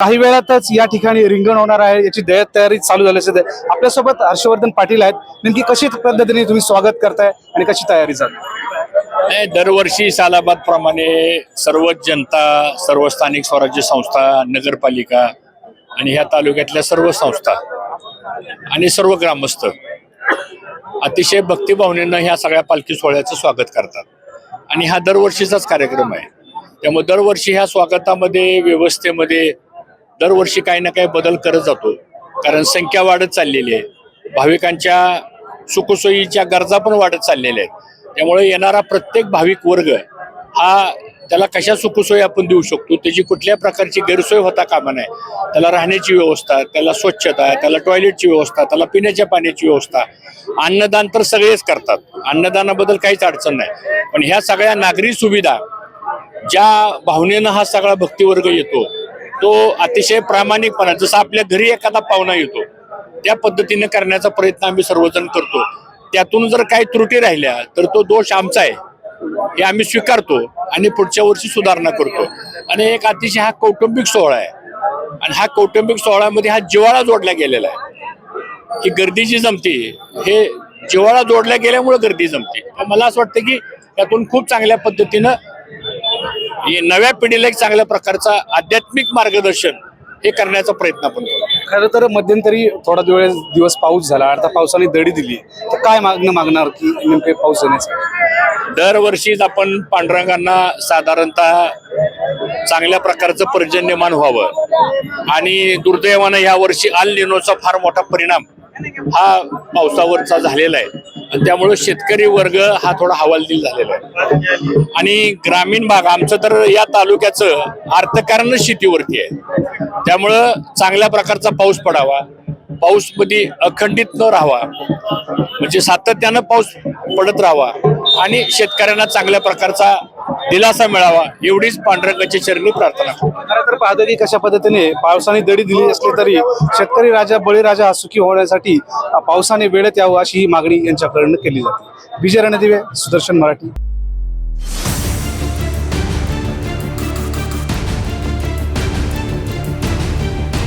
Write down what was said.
काही वेळातच या ठिकाणी रिंगण होणार आहे, याची तयारी चालू झाली असेल. आपल्यासोबत हर्षवर्धन पाटील आहेत. नेमकी कशी पद्धतीने तुम्ही स्वागत करताय आणि कशी तयारी चालू? नाही, दरवर्षी सालाबाद प्रमाणे सर्व जनता, सर्व स्थानिक स्वराज्य संस्था, नगरपालिका आणि ह्या तालुक्यातल्या सर्व संस्था आणि सर्व ग्रामस्थ अतिशय भक्तिभावनेनं ह्या सगळ्या पालखी सोहळ्याचं स्वागत करतात. आणि हा दरवर्षीचाच कार्यक्रम आहे. त्यामुळे दरवर्षी ह्या स्वागतामध्ये, व्यवस्थेमध्ये दरवर्षी काही ना काही बदल करत जातो. कारण संख्या वाढत चाललेली आहे, भाविकांच्या सुखसोयीच्या गरजा पण वाढत चाललेल्या आहेत. त्यामुळे येणारा प्रत्येक भाविक वर्ग हा त्याला कशा सुखसोयी आपण देऊ शकतो, त्याची कुठल्या प्रकारची गैरसोय होता कामा नये. त्याला राहण्याची व्यवस्था, त्याला स्वच्छता, त्याला टॉयलेटची व्यवस्था, त्याला पिण्याच्या पाण्याची व्यवस्था. अन्नदान तर सगळेच करतात, अन्नदानाबद्दल काहीच अडचण नाही. पण ह्या सगळ्या नागरी सुविधा ज्या भावनेनं हा सगळा भक्तिवर्ग येतो, तो अतिशय प्रामाणिकपणा, जसं आपल्या घरी एखादा पाहुणा येतो त्या पद्धतीने करण्याचा प्रयत्न आम्ही सर्वजण करतो. त्यातून जर काही त्रुटी राहिल्या तर तो दोष आमचा आहे हे आम्ही स्वीकारतो आणि पुढच्या वर्षी सुधारणा करतो. आणि एक अतिशय हा कौटुंबिक सोहळा आहे आणि हा कौटुंबिक सोहळ्यामध्ये हा जिव्हाळा जोडला गेलेला आहे. ही गर्दी जी जमते हे जिव्हाळा जोडल्या गेल्यामुळे गर्दी जमते. मला असं वाटतं की त्यातून खूप चांगल्या पद्धतीनं नव्या पिढीला एक चांगल्या प्रकारचा आध्यात्मिक मार्गदर्शन हे करण्याचा प्रयत्न आपण करतो. खरं तर मध्यंतरी थोडा दिवस पाऊस झाला, आता पावसाने दडी दिली, तर काय मागणार की नेमके पाऊस येण्याचं? दरवर्षीच आपण पांडुरंगांना साधारणतः चांगल्या प्रकारचं पर्जन्यमान व्हावं आणि दुर्दैवानं या वर्षी अल निनोचा फार मोठा परिणाम हा पावसावरचा झालेला आहे. आणि त्यामुळे शेतकरी वर्ग हा थोडा हवालदिल झालेला आहे. आणि ग्रामीण भाग आमचं तर या तालुक्याचं अर्थकारणच शेतीवरती आहे. त्यामुळं चांगल्या प्रकारचा पाऊस पडावा, पाऊस मध्ये अखंडित न राहावा, म्हणजे सातत्यानं पाऊस पडत राहावा आणि शेतकऱ्यांना चांगल्या प्रकारचा दिलासा मिळावा एवढीच पांडुरंगाच्या चरणी प्रार्थना करतो. खरं तर पाहतो की कशा पद्धतीने पावसाने दडी दिली असली तरी शेतकरी राजा, बळीराजा हा सुखी होण्यासाठी पावसाने वेळेत यावं अशी ही मागणी यांच्याकडून केली जाते. विजय रणदिवे, सुदर्शन मराठी.